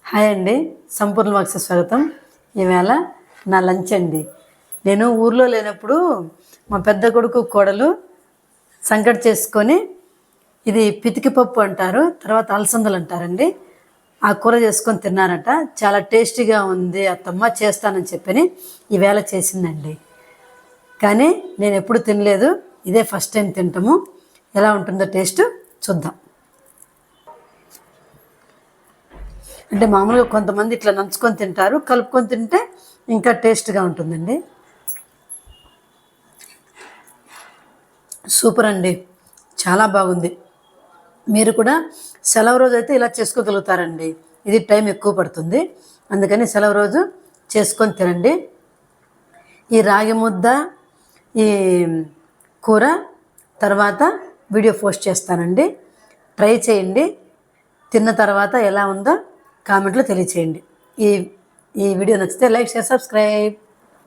Hi అండి, సంపూర్ణ వాక్స్కి స్వాగతం. ఈవేళ నా లంచ్ అండి. నేను ఊర్లో లేనప్పుడు మా పెద్ద కొడుకు కోడలు సంకటి చేసుకొని, ఇది పితికి పప్పు అంటారు, తర్వాత అలసందలు అంటారండి, ఆ కూర చేసుకొని తిన్నారట. చాలా టేస్టీగా ఉంది అత్తమ్మ, చేస్తానని చెప్పని ఈవేళ చేసిందండి. కానీ నేను ఎప్పుడు తినలేదు, ఇదే ఫస్ట్ టైం తింటాము. ఎలా ఉంటుందో టేస్ట్ చూద్దాం. అంటే మామూలుగా కొంతమంది ఇట్లా నంచుకొని తింటారు, కలుపుకొని తింటే ఇంకా టేస్ట్గా ఉంటుందండి. సూపర్ అండి, చాలా బాగుంది. మీరు కూడా సెలవు రోజు అయితే ఇలా చేసుకోగలుగుతారండి. ఇది టైం ఎక్కువ పడుతుంది, అందుకని సెలవు రోజు చేసుకొని తినండి. ఈ రాగి ముద్ద, ఈ కూర తర్వాత వీడియో పోస్ట్ చేస్తానండి. ట్రై చేయండి, తిన్న తర్వాత ఎలా ఉందో కామెంట్లో తెలియచేయండి. ఈ వీడియో నచ్చితే లైక్, షేర్, సబ్స్క్రైబ్.